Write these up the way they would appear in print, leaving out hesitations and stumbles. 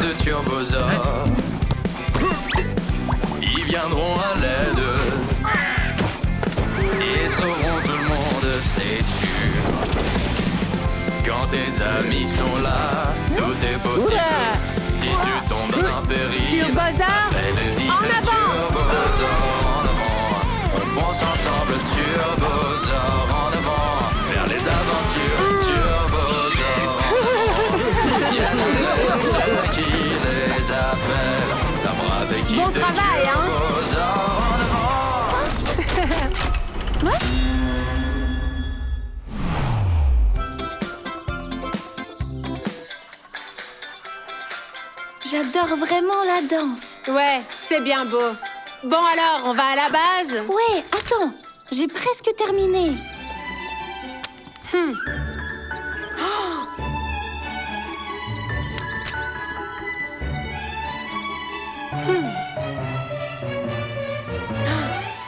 de turbosaures. Ils viendront à l'aide et sauveront tout le monde, c'est sûr. Quand tes amis sont là, tout est possible. Oula! Si tu tombes dans un péril, Turbosaure, appelle vite en avant! Turbosaure en avant. On fonce ensemble, Turbosaure en avant. Vers les aventures, Turbosaure en avant. Il y a ceux qui les appellent la brave équipe Bon de travail, hein? Turbosaure en avant. J'adore vraiment la danse. Ouais, c'est bien beau. Bon alors, on va à la base? Ouais, attends, j'ai presque terminé.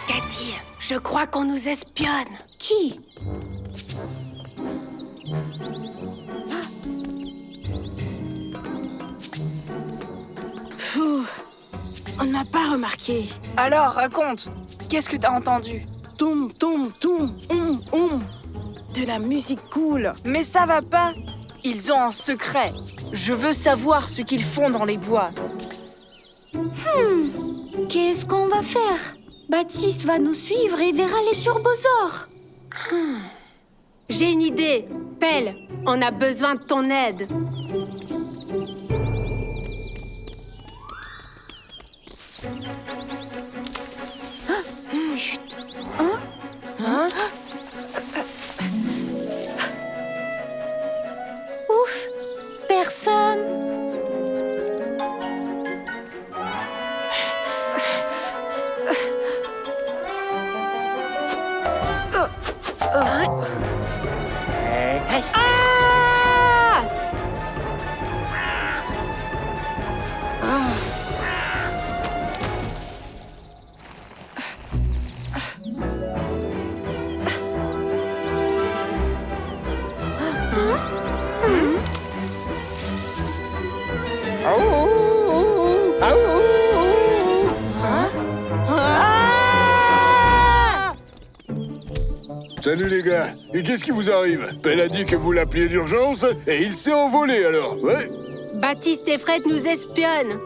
Cathy, je crois qu'on nous espionne. Qui? Pfff, on ne m'a pas remarqué. Alors, raconte. Qu'est-ce que t'as entendu? Toum, toum, toum, de la musique cool. Mais ça va pas. Ils ont un secret. Je veux savoir ce qu'ils font dans les bois. Qu'est-ce qu'on va faire? Baptiste va nous suivre et verra les turbosaures. J'ai une idée. Pelle, on a besoin de ton aide. Chut. Hein? Ouf, personne. Salut les gars, et qu'est-ce qui vous arrive? Pelle a dit que vous l'appeliez d'urgence et il s'est envolé alors, ouais? Baptiste et Fred nous espionnent.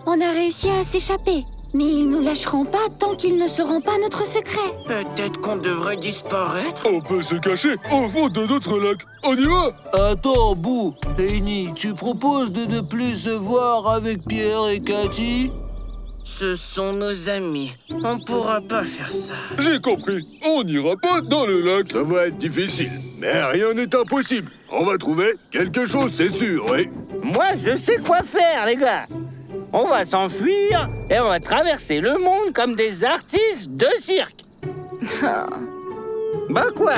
On a réussi à s'échapper, mais ils nous lâcheront pas tant qu'ils ne sauront pas notre secret. Peut-être qu'on devrait disparaître. On peut se cacher au fond de notre lac, on y va? Attends, Bou, Heini, tu proposes de ne plus se voir avec Pierre et Cathy? Ce sont nos amis. On pourra pas faire ça. J'ai compris, on n'ira pas dans le lac. Ça va être difficile, mais rien n'est impossible. On va trouver quelque chose, c'est sûr, oui. Moi, je sais quoi faire, les gars. On va s'enfuir et on va traverser le monde comme des artistes de cirque. Bah quoi?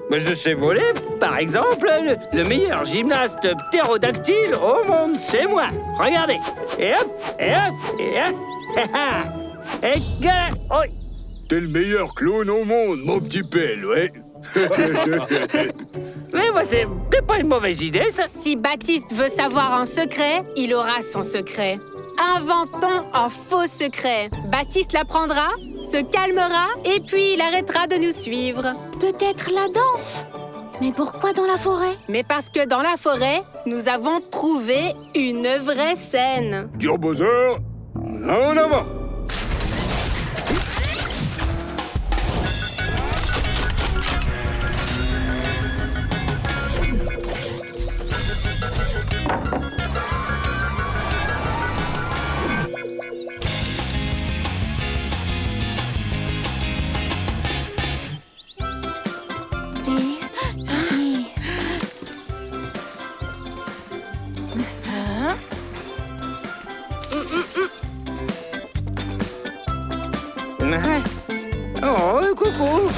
Bah, je sais voler, par exemple, le meilleur gymnaste ptérodactyle au monde, c'est moi. Regardez. Et hop, et hop, et hop. Et gala, oh. T'es le meilleur clown au monde, mon petit Pelle, ouais. Mais moi, c'est pas une mauvaise idée, ça. Si Baptiste veut savoir un secret, il aura son secret. Inventons un faux secret. Baptiste l'apprendra, se calmera et puis il arrêtera de nous suivre. Peut-être la danse. Mais pourquoi dans la forêt? Mais parce que dans la forêt, nous avons trouvé une vraie scène. Turbosaure, en avant! Oh, coucou.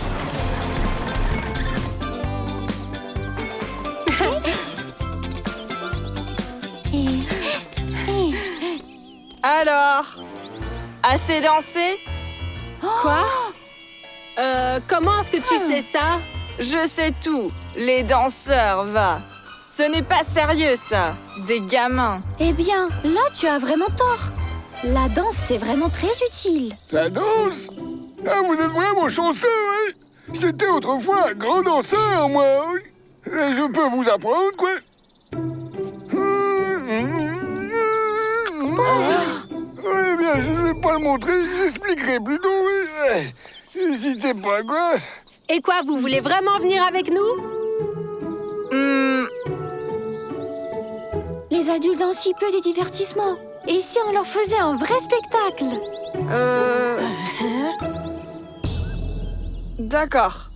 Alors, assez dansé? Quoi? Comment est-ce que tu sais ça? Je sais tout. Les danseurs, va. Ce n'est pas sérieux, ça. Des gamins. Eh bien, là, tu as vraiment tort. La danse, c'est vraiment très utile. La danse? Ah, vous êtes vraiment chanceux, oui. C'était autrefois un grand danseur, moi, oui. Et je peux vous apprendre, quoi. Oui, bien, je ne vais pas le montrer, j'expliquerai plutôt, oui. N'hésitez pas, quoi. Et quoi, vous voulez vraiment venir avec nous? Les adultes ont si peu de divertissement. Et si on leur faisait un vrai spectacle? D'accord.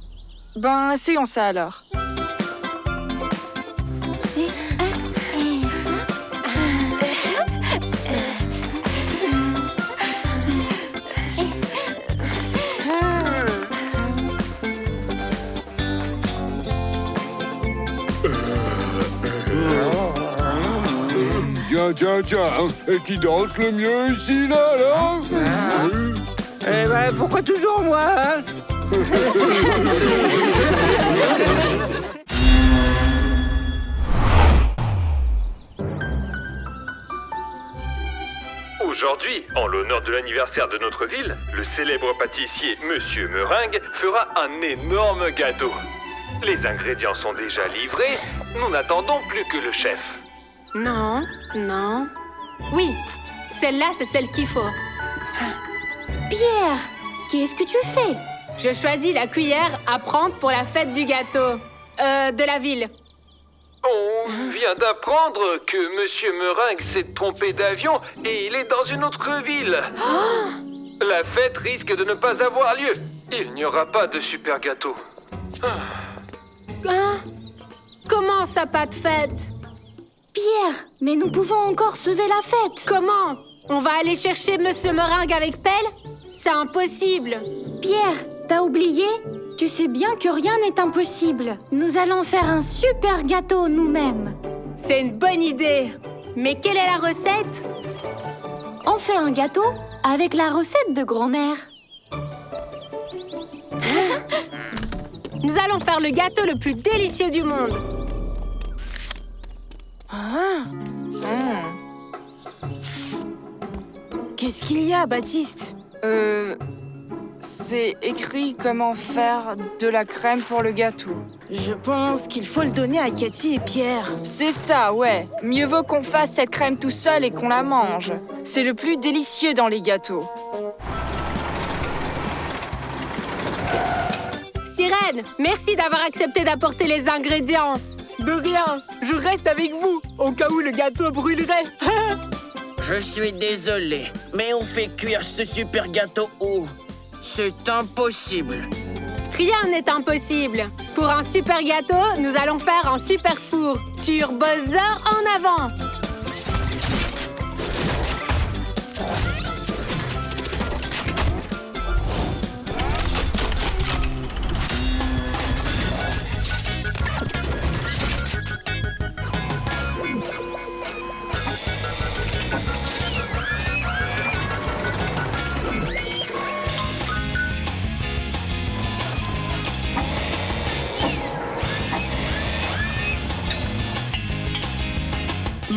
Ben, essayons ça alors. Tiens, et qui danse le mieux ici, là? Eh ben, pourquoi toujours moi, hein? Aujourd'hui, en l'honneur de l'anniversaire de notre ville, le célèbre pâtissier Monsieur Meringue fera un énorme gâteau. Les ingrédients sont déjà livrés, nous n'attendons plus que le chef. Non. Oui, celle-là, c'est celle qu'il faut. Pierre, qu'est-ce que tu fais? Je choisis la cuillère à prendre pour la fête du gâteau. De la ville. On vient d'apprendre que Monsieur Meringue s'est trompé d'avion et il est dans une autre ville. La fête risque de ne pas avoir lieu. Il n'y aura pas de super gâteau. Hein? Comment ça, pas de fête? Pierre, mais nous pouvons encore sauver la fête. Comment? On va aller chercher Monsieur Meringue avec pelle? C'est impossible. Pierre, t'as oublié? Tu sais bien que rien n'est impossible. Nous allons faire un super gâteau nous-mêmes. C'est une bonne idée. Mais quelle est la recette? On fait un gâteau avec la recette de grand-mère. Nous allons faire le gâteau le plus délicieux du monde. Qu'est-ce qu'il y a, Baptiste? C'est écrit comment faire de la crème pour le gâteau. Je pense qu'il faut le donner à Cathy et Pierre. C'est ça, ouais. Mieux vaut qu'on fasse cette crème tout seul et qu'on la mange. C'est le plus délicieux dans les gâteaux. Sirène, merci d'avoir accepté d'apporter les ingrédients. De rien, je reste avec vous, au cas où le gâteau brûlerait. Je suis désolé, mais on fait cuire ce super gâteau où? C'est impossible. Rien n'est impossible. Pour un super gâteau, nous allons faire un super four. Turbozer en avant.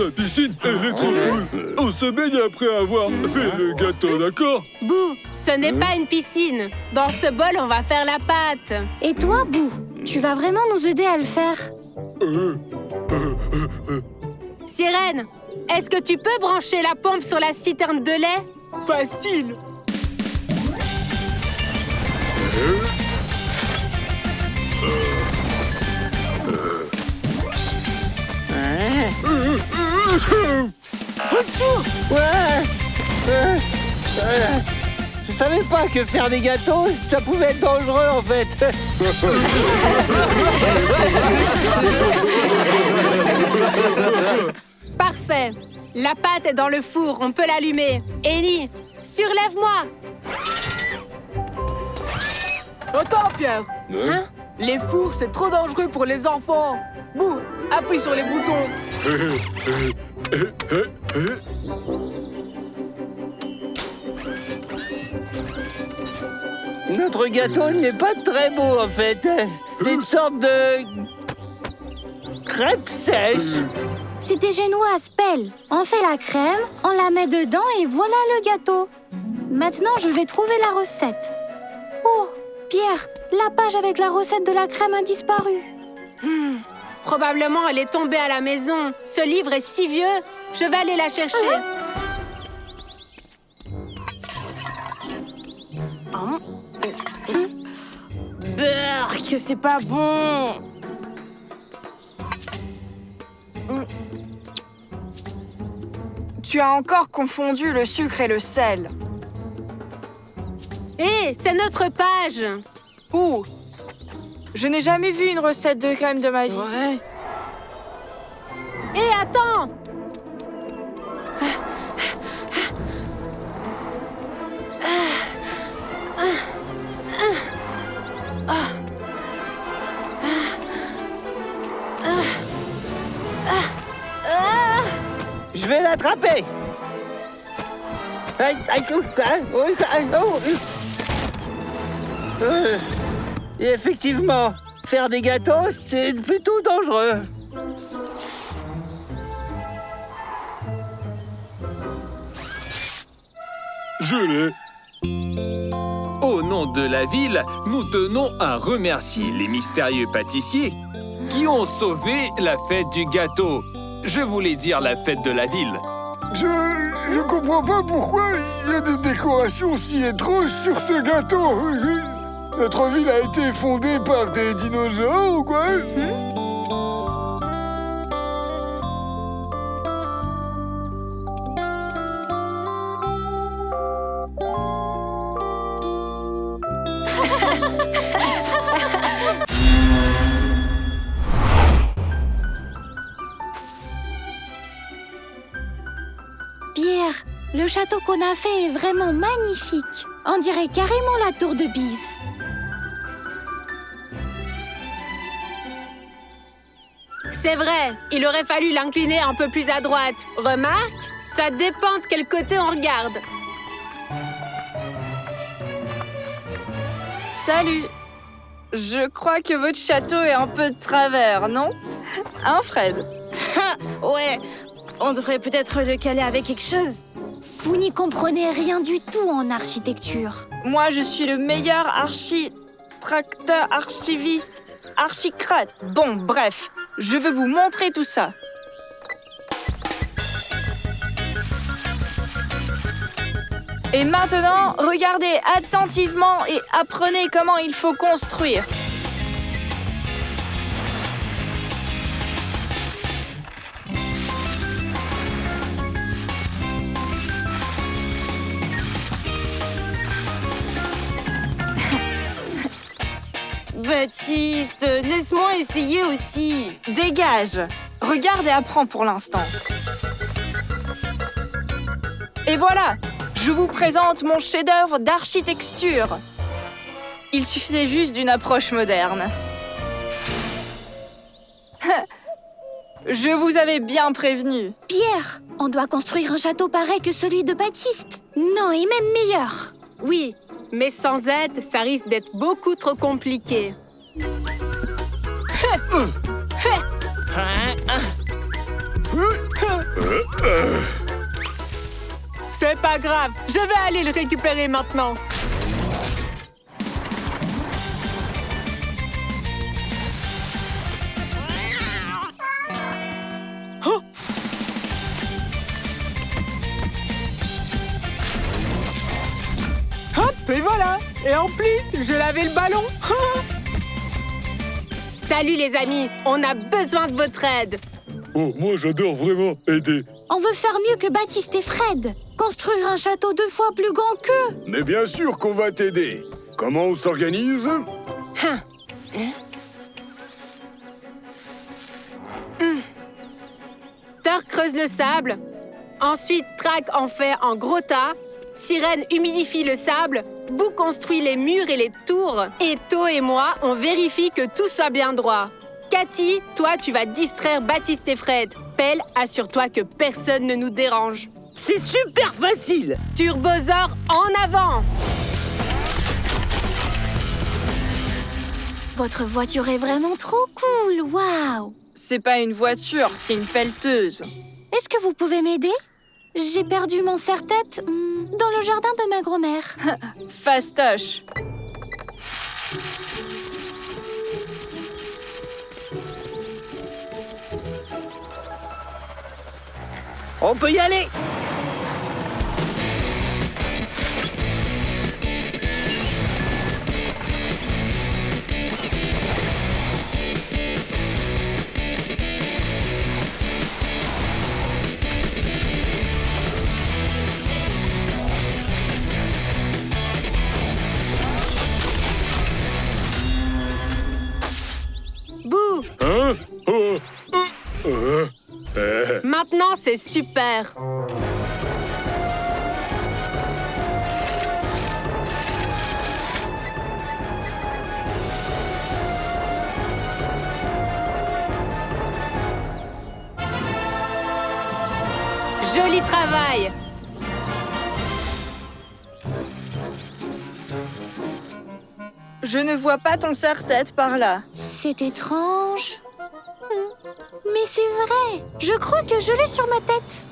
La piscine, elle est trop cool. On se baigne après avoir fait le gâteau, d'accord? Bou, ce n'est pas une piscine. Dans ce bol, on va faire la pâte. Et toi, Bou, tu vas vraiment nous aider à le faire? Sirène, est-ce que tu peux brancher la pompe sur la citerne de lait? Facile. Je savais pas que faire des gâteaux, ça pouvait être dangereux en fait. Parfait. La pâte est dans le four, on peut l'allumer. Ellie, surlève-moi. Attends, Pierre. Les fours, c'est trop dangereux pour les enfants. Bou, appuie sur les boutons. Notre gâteau n'est pas très beau en fait. C'est une sorte de... crêpe sèche. C'est des génoises, Pelle. On fait la crème, on la met dedans et voilà le gâteau. Maintenant, je vais trouver la recette. Oh, Pierre, la page avec la recette de la crème a disparu. Probablement, elle est tombée à la maison. Ce livre est si vieux, je vais aller la chercher. Berk, c'est pas bon. Tu as encore confondu le sucre et le sel. Hé, c'est notre page. Ouh! Je n'ai jamais vu une recette de crème de ma vie. Ouais. Hé, attends! Je vais l'attraper. Et effectivement, faire des gâteaux, c'est plutôt dangereux. Je l'ai. Au nom de la ville, nous tenons à remercier les mystérieux pâtissiers qui ont sauvé la fête du gâteau. Je voulais dire la fête de la ville. Je comprends pas pourquoi il y a des décorations si étranges sur ce gâteau. Notre ville a été fondée par des dinosaures ou quoi? Pierre, le château qu'on a fait est vraiment magnifique. On dirait carrément la tour de Bise. C'est vrai, il aurait fallu l'incliner un peu plus à droite. Remarque, ça dépend de quel côté on regarde. Salut! Je crois que votre château est un peu de travers, non? Hein, Fred? Ouais, on devrait peut-être le caler avec quelque chose. Vous n'y comprenez rien du tout en architecture. Moi, je suis le meilleur architecteur, archiviste, archicrate. Bon, bref, je vais vous montrer tout ça. Et maintenant, regardez attentivement et apprenez comment il faut construire. Baptiste, laisse-moi essayer aussi. Dégage! Regarde et apprends pour l'instant. Et voilà! Je vous présente mon chef-d'œuvre d'architecture. Il suffisait juste d'une approche moderne. Je vous avais bien prévenu. Pierre, on doit construire un château pareil que celui de Baptiste. Non, et même meilleur. Oui, mais sans aide, ça risque d'être beaucoup trop compliqué. C'est pas grave, je vais aller le récupérer maintenant. Oh! Hop, et voilà! Et en plus, je lavais le ballon. Salut les amis, on a besoin de votre aide. Oh, moi j'adore vraiment aider. On veut faire mieux que Baptiste et Fred. Construire un château 2 fois plus grand qu'eux. Mais bien sûr qu'on va t'aider. Comment on s'organise? Thor creuse le sable. Ensuite, Track en fait en gros tas. Sirène humidifie le sable. Boo construit les murs et les tours. Et To et moi, on vérifie que tout soit bien droit. Cathy, toi, tu vas distraire Baptiste et Fred. Pelle, assure-toi que personne ne nous dérange. C'est super facile. Turbosaur, en avant! Votre voiture est vraiment trop cool, waouh! C'est pas une voiture, c'est une pelleteuse. Est-ce que vous pouvez m'aider? J'ai perdu mon serre-tête dans le jardin de ma grand-mère. Fastoche. On peut y aller. Bouh! Hein? Maintenant, c'est super. Joli travail. Je ne vois pas ton serre-tête par là. C'est étrange. Mais c'est vrai. Je crois que je l'ai sur ma tête.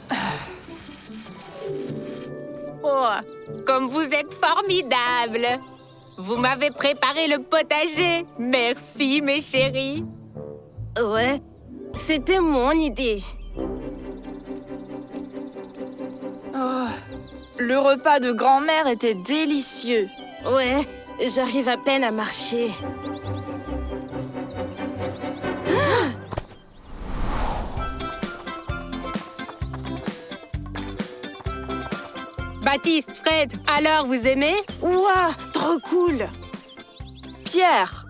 Oh, comme vous êtes formidable. Vous m'avez préparé le potager. Merci, mes chéris. Ouais, c'était mon idée. Oh, le repas de grand-mère était délicieux. Ouais, j'arrive à peine à marcher. Baptiste, Fred, alors vous aimez? Ouah, trop cool. Pierre,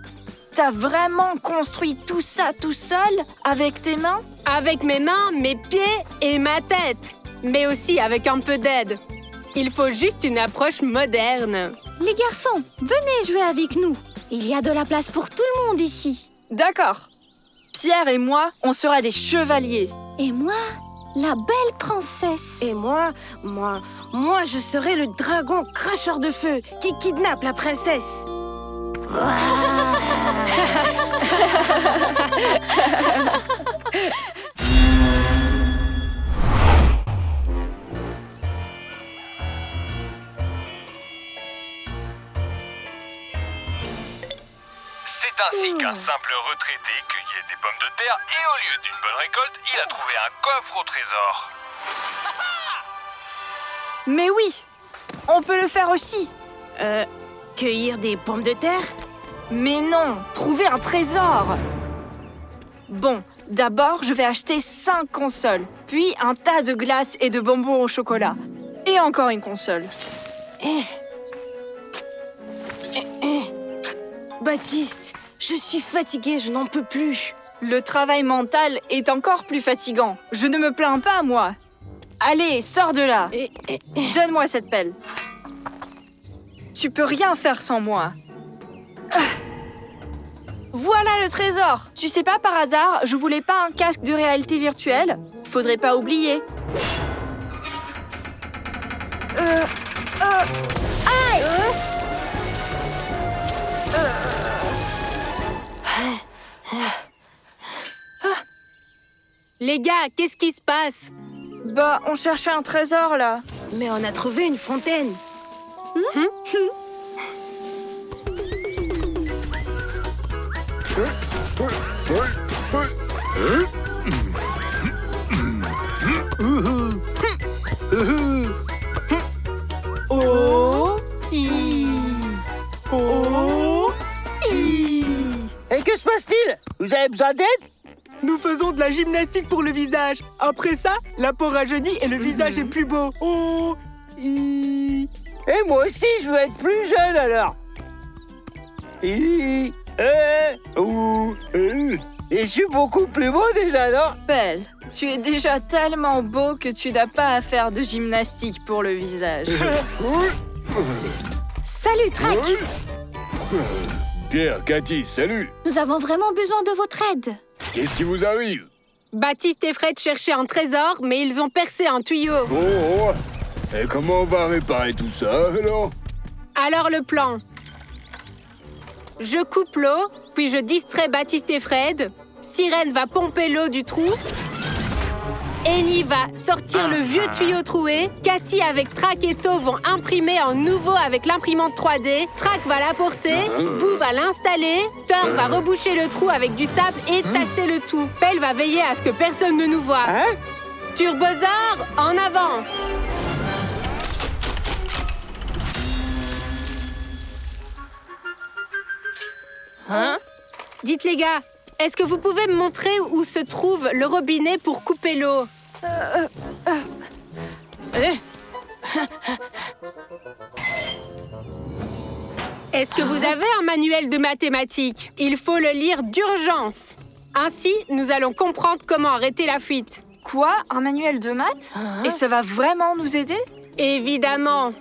t'as vraiment construit tout ça tout seul, avec tes mains? Avec mes mains, mes pieds et ma tête. Mais aussi avec un peu d'aide. Il faut juste une approche moderne. Les garçons, venez jouer avec nous. Il y a de la place pour tout le monde ici. D'accord. Pierre et moi, on sera des chevaliers. Et moi, la belle princesse. Et moi, je serai le dragon cracheur de feu qui kidnappe la princesse. C'est ainsi qu'un simple retraité cueillait des pommes de terre et au lieu d'une bonne récolte, il a trouvé un coffre au trésor. Mais oui, on peut le faire aussi. Cueillir des pommes de terre? Mais non, trouver un trésor. Bon, d'abord, je vais acheter 5 consoles, puis un tas de glaces et de bonbons au chocolat. Et encore une console. Baptiste, je suis fatiguée, je n'en peux plus. Le travail mental est encore plus fatigant. Je ne me plains pas, moi. Allez, sors de là. Donne-moi cette pelle. Tu peux rien faire sans moi. Voilà le trésor. Tu sais pas, par hasard, je voulais pas un casque de réalité virtuelle? Faudrait pas oublier. Aïe! Les gars, qu'est-ce qui se passe? Bah, on cherchait un trésor, là. Mais on a trouvé une fontaine. Oh, i, oh, i. Et que se passe-t-il? Vous avez besoin d'aide? Nous faisons de la gymnastique pour le visage. Après ça, la peau rajeunit et le visage est plus beau. Oh, i. Et moi aussi, je veux être plus jeune alors. Et je suis beaucoup plus beau déjà, non? Belle, tu es déjà tellement beau que tu n'as pas à faire de gymnastique pour le visage. Salut, Trac. Pierre, Cathy, salut. Nous avons vraiment besoin de votre aide. Qu'est-ce qui vous arrive? Baptiste et Fred cherchaient un trésor, mais ils ont percé un tuyau. Oh. Et comment on va réparer tout ça, alors? Alors le plan. Je coupe l'eau, puis je distrais Baptiste et Fred. Sirène va pomper l'eau du trou. Annie va sortir le vieux tuyau troué. Cathy avec Track et To vont imprimer en nouveau avec l'imprimante 3D. Track va l'apporter. Boo va l'installer. Thor va reboucher le trou avec du sable et tasser le tout. Pelle va veiller à ce que personne ne nous voie. Turbosaur, en avant! Dites les gars, est-ce que vous pouvez me montrer où se trouve le robinet pour couper l'eau? Est-ce que vous avez un manuel de mathématiques? Il faut le lire d'urgence. Ainsi, nous allons comprendre comment arrêter la fuite. Quoi? Un manuel de maths? Et ça va vraiment nous aider? Évidemment.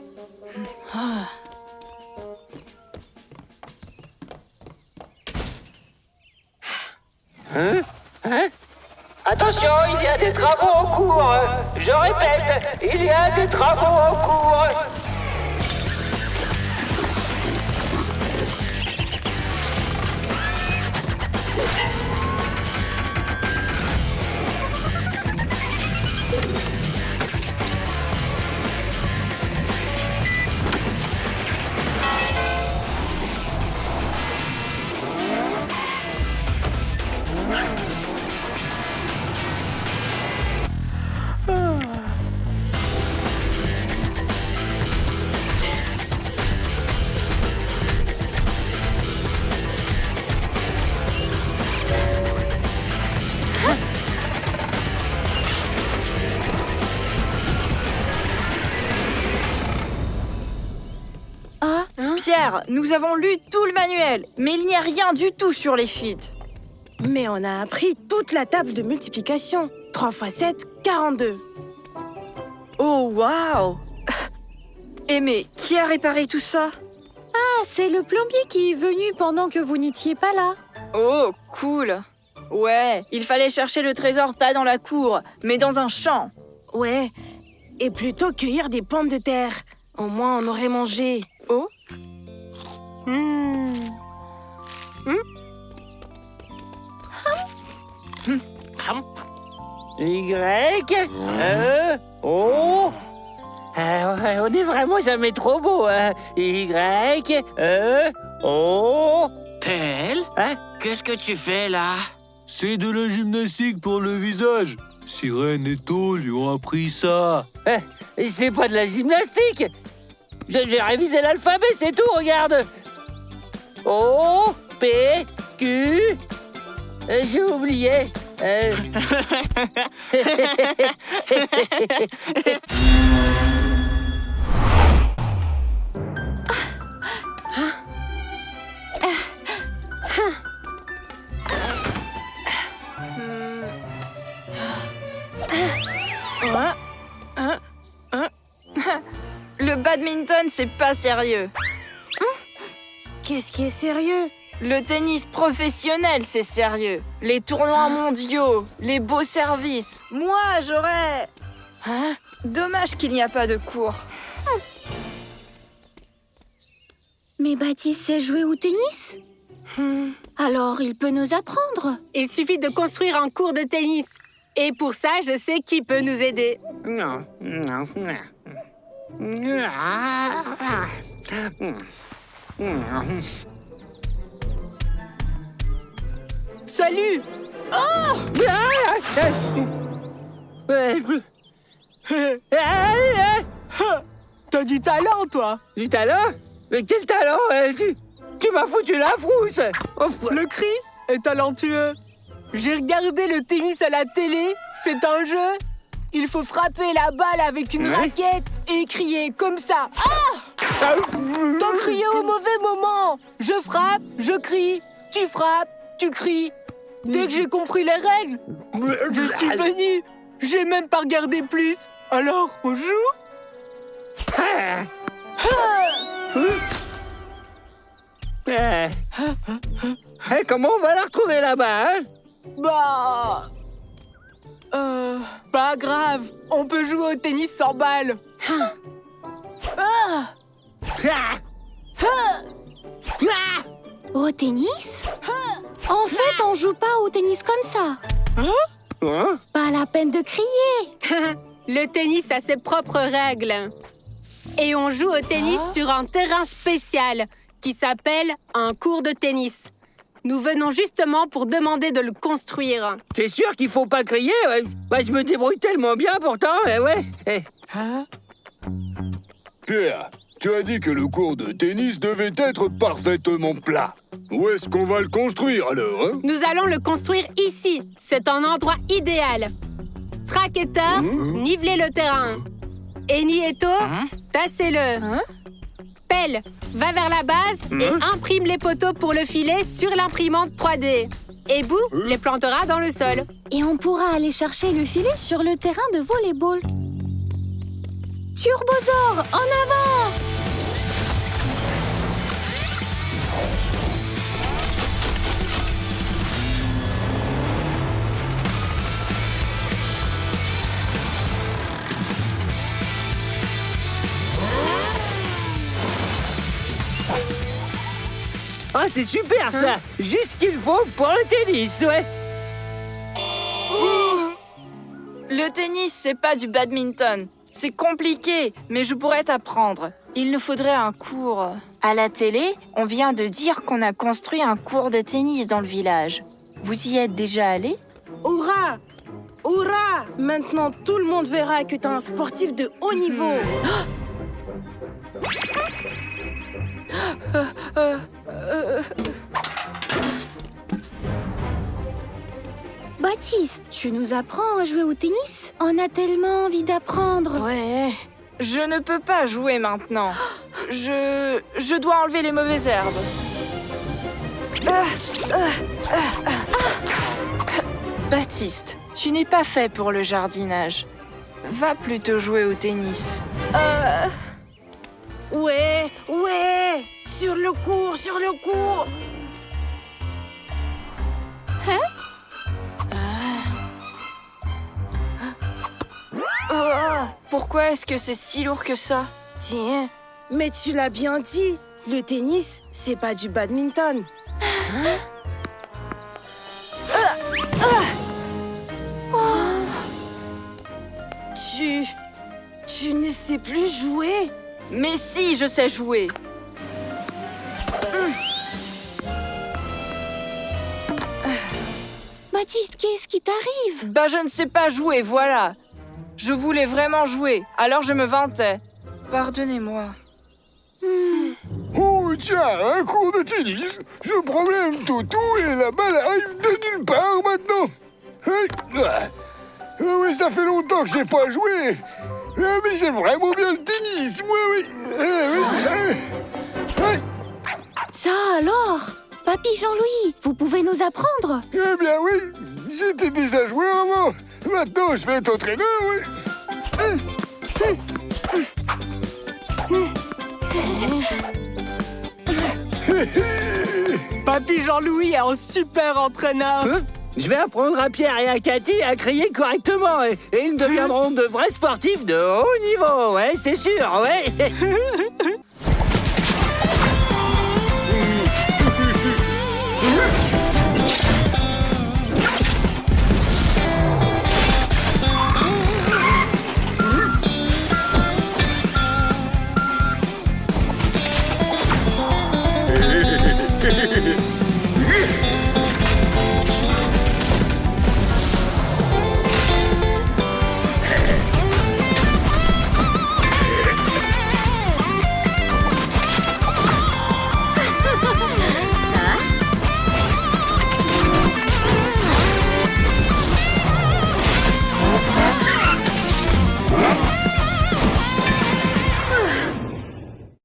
Attention, il y a des travaux en cours. Je répète, il y a des travaux en cours. Pierre, nous avons lu tout le manuel, mais il n'y a rien du tout sur les fuites. Mais on a appris toute la table de multiplication. 3 x 7, 42. Oh, waouh! Eh mais, qui a réparé tout ça? Ah, c'est le plombier qui est venu pendant que vous n'étiez pas là. Oh, cool! Ouais, il fallait chercher le trésor pas dans la cour, mais dans un champ. Ouais, et plutôt cueillir des pommes de terre. Au moins, on aurait mangé. Oh? Y, E, O. On est vraiment jamais trop beau. Y, E, O. Pelle? Qu'est-ce que tu fais là? C'est de la gymnastique pour le visage. Sirène et To lui ont appris ça. C'est pas de la gymnastique. J'ai révisé l'alphabet, c'est tout, regarde. O, P, Q. J'ai oublié. Le badminton, c'est pas sérieux. Qu'est-ce qui est sérieux? Le tennis professionnel, c'est sérieux. Les tournois mondiaux, les beaux services. Moi, j'aurais... Dommage qu'il n'y a pas de cours. Mais Baptiste sait jouer au tennis? Alors, il peut nous apprendre. Il suffit de construire un cours de tennis. Et pour ça, je sais qui peut nous aider. Salut! Oh! T'as du talent, toi! Du talent? Mais quel talent? Tu m'as foutu la frousse! Le cri est talentueux. J'ai regardé le tennis à la télé. C'est un jeu. Il faut frapper la balle avec une raquette et crier comme ça. Ah! T'as crié au mauvais moment. Je frappe, je crie. Tu frappes, tu cries. Dès que j'ai compris les règles, je suis venu. J'ai même pas regardé plus. Alors, on joue? Comment on va la retrouver là-bas, hein? Bah... pas grave. On peut jouer au tennis sans balle. Au tennis? En fait, on joue pas au tennis comme ça. Hein? Pas la peine de crier. Le tennis a ses propres règles. Et on joue au tennis sur un terrain spécial qui s'appelle un court de tennis. Nous venons justement pour demander de le construire. T'es sûr qu'il faut pas crier? Ouais. Bah, je me débrouille tellement bien pourtant, ouais. Pierre, tu as dit que le court de tennis devait être parfaitement plat. Où est-ce qu'on va le construire alors, hein? Nous allons le construire ici. C'est un endroit idéal. Track et Thor, nivelez le terrain. Eni et To, tassez-le. Pelle, va vers la base et imprime les poteaux pour le filet sur l'imprimante 3D. Et Boo les plantera dans le sol. Et on pourra aller chercher le filet sur le terrain de volleyball. Turbosaur, en avant! Ah, c'est super ça! Juste ce qu'il faut pour le tennis, ouais! Le tennis, c'est pas du badminton. C'est compliqué, mais je pourrais t'apprendre. Il nous faudrait un cours. À la télé, on vient de dire qu'on a construit un court de tennis dans le village. Vous y êtes déjà allé? Hurrah! Hurrah! Maintenant, tout le monde verra que t'es un sportif de haut niveau. Baptiste, tu nous apprends à jouer au tennis? On a tellement envie d'apprendre. Ouais. Je ne peux pas jouer maintenant. Je dois enlever les mauvaises herbes. Baptiste, tu n'es pas fait pour le jardinage. Va plutôt jouer au tennis. Ouais. Sur le cours, sur le cours. Pourquoi est-ce que c'est si lourd que ça? Tiens, mais tu l'as bien dit. Le tennis, c'est pas du badminton. Tu ne sais plus jouer? Mais si, je sais jouer. Baptiste, qu'est-ce qui t'arrive? Bah, je ne sais pas jouer, voilà. Je voulais vraiment jouer, alors je me vantais. Pardonnez-moi. Oh, tiens, un cours de tennis. Je promène Toutou et la balle arrive de nulle part maintenant. Oui, ça fait longtemps que j'ai pas joué. Mais j'aime vraiment bien le tennis, moi, oui. Ça alors? Papy Jean-Louis, vous pouvez nous apprendre? Eh bien oui, j'étais déjà joué avant. Maintenant, je vais être entraîneur, oui. Papy Jean-Louis est un super entraîneur. Je vais apprendre à Pierre et à Cathy à crier correctement et ils deviendront de vrais sportifs de haut niveau, ouais, c'est sûr, ouais.